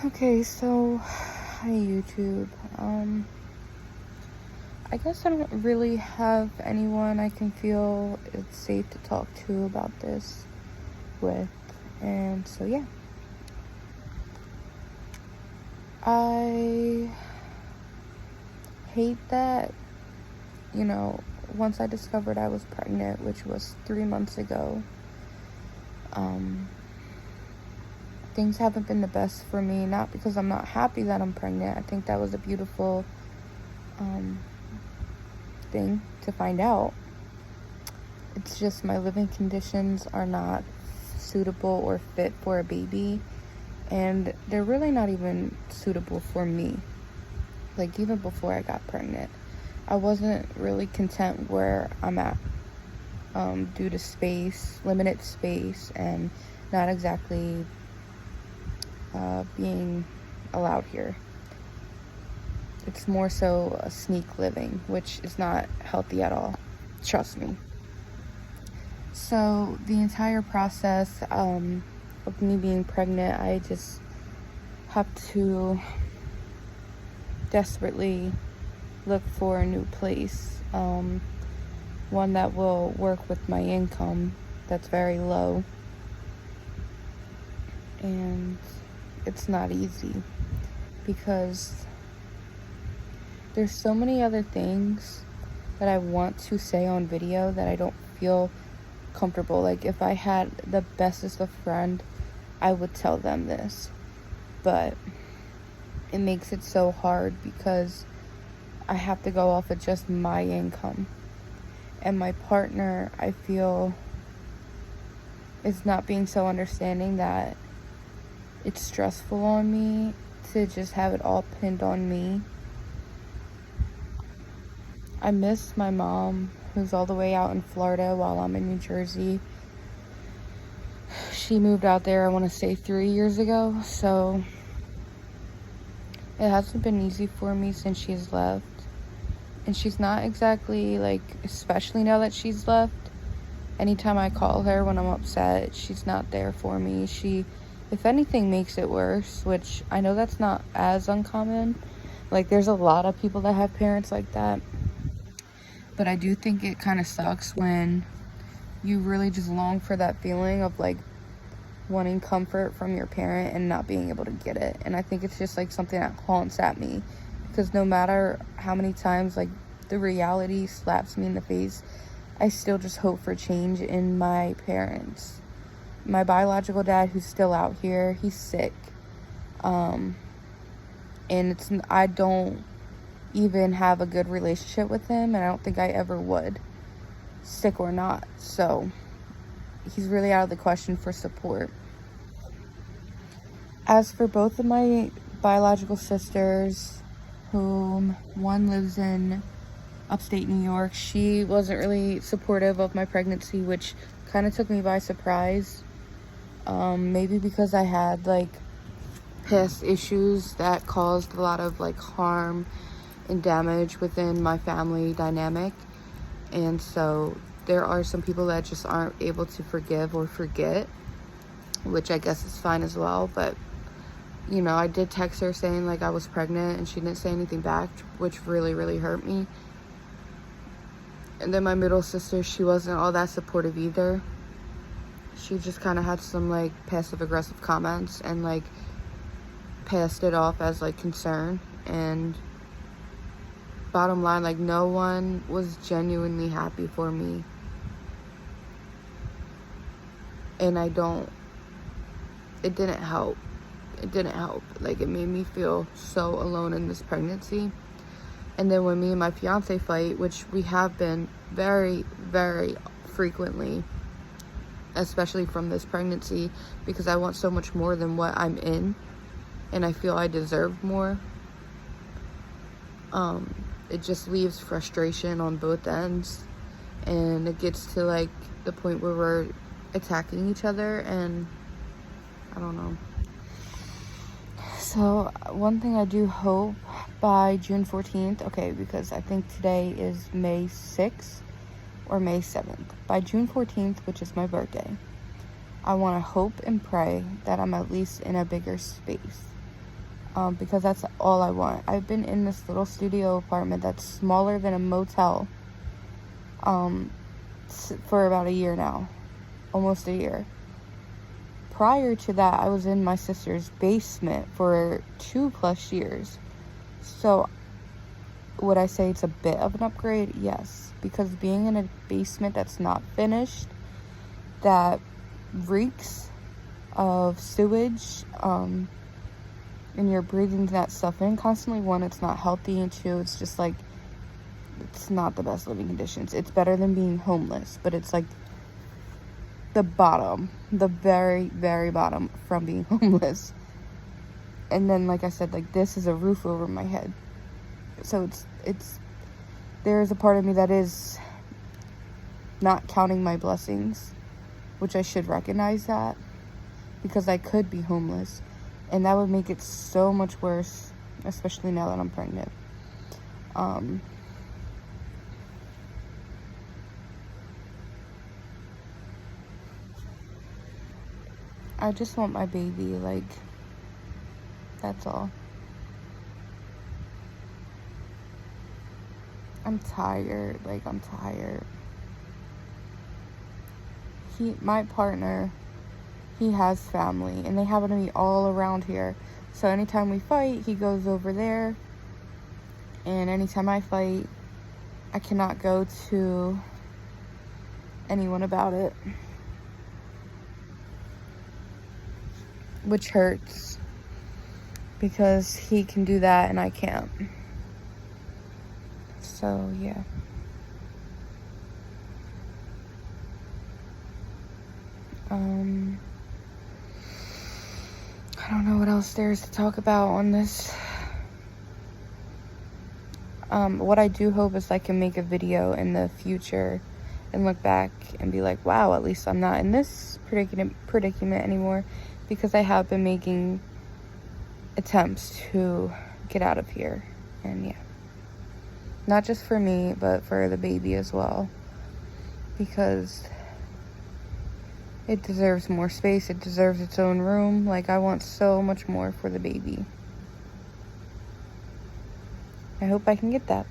Okay, so hi YouTube. I guess I don't really have anyone I can feel it's safe to talk to about this with. And so yeah. I hate that, once I discovered I was pregnant, which was 3 months ago, things haven't been the best for me. Not because I'm not happy that I'm pregnant. I think that was a beautiful thing to find out. It's just my living conditions are not suitable or fit for a baby, and they're really not even suitable for me. Like, even before I got pregnant, I wasn't really content where I'm at, due to limited space, and not exactly being allowed here. It's more so a sneak living, which is not healthy at all. Trust me. So the entire process of me being pregnant, I just have to desperately look for a new place, one that will work with my income that's very low. And it's not easy because there's so many other things that I want to say on video that I don't feel comfortable. Like, if I had the bestest of friend, I would tell them this, but it makes it so hard because I have to go off of just my income, and my partner, I feel, is not being so understanding that it's stressful on me to just have it all pinned on me. I miss my mom, who's all the way out in Florida while I'm in New Jersey. She moved out there, I want to say 3 years ago, so it hasn't been easy for me since she's left. And she's not exactly, like, especially now that she's left, anytime I call her when I'm upset, she's not there for me. She, if anything, makes it worse, which I know that's not as uncommon. Like, there's a lot of people that have parents like that. But I do think it kind of sucks when you really just long for that feeling of, like, wanting comfort from your parent and not being able to get it. And I think it's just, like, something that haunts at me. Because no matter how many times, like, the reality slaps me in the face, I still just hope for change in my parents. My biological dad, who's still out here, he's sick. And I don't even have a good relationship with him, and I don't think I ever would, sick or not. So he's really out of the question for support. As for both of my biological sisters, whom one lives in upstate New York, she wasn't really supportive of my pregnancy, which kind of took me by surprise. Maybe because I had, like, past issues that caused a lot of, like, harm and damage within my family dynamic. And so there are some people that just aren't able to forgive or forget, which I guess is fine as well. But, I did text her saying, like, I was pregnant, and she didn't say anything back, which really, really hurt me. And then my middle sister, she wasn't all that supportive either. She just kind of had some, like, passive-aggressive comments and, like, passed it off as, like, concern. And bottom line, like, no one was genuinely happy for me. And it didn't help. It didn't help. Like, it made me feel so alone in this pregnancy. And then when me and my fiance fight, which we have been very, very frequently, especially from this pregnancy, because I want so much more than what I'm in, and I feel I deserve more. It just leaves frustration on both ends, and it gets to, like, the point where we're attacking each other, and I don't know. So one thing I do hope by June 14th, okay, because I think today is May 6th or May 7th. By June 14th, which is my birthday, I want to hope and pray that I'm at least in a bigger space. because that's all I want. I've been in this little studio apartment that's smaller than a motel for about a year now, almost a year. Prior to that, I was in my sister's basement for 2+ years. So would I say it's a bit of an upgrade? Yes, because being in a basement that's not finished, that reeks of sewage, and you're breathing that stuff in constantly, one, it's not healthy, and two, it's just like, it's not the best living conditions. It's better than being homeless, but it's like the bottom, the very, very bottom from being homeless. And then, like I said, like, this is a roof over my head. So it's there is a part of me that is not counting my blessings, which I should recognize that, because I could be homeless, and that would make it so much worse, especially now that I'm pregnant. I just want my baby, like, that's all. I'm tired, like, I'm tired. My partner, he has family, and they happen to be all around here. So anytime we fight, he goes over there, and anytime I fight, I cannot go to anyone about it, which hurts, because he can do that and I can't. So yeah. I don't know what else there is to talk about on this. What I do hope is I can make a video in the future and look back and be like, wow, at least I'm not in this predicament anymore, because I have been making attempts to get out of here. And yeah, not just for me, but for the baby as well, because it deserves more space. It deserves its own room. Like, I want so much more for the baby. I hope I can get that.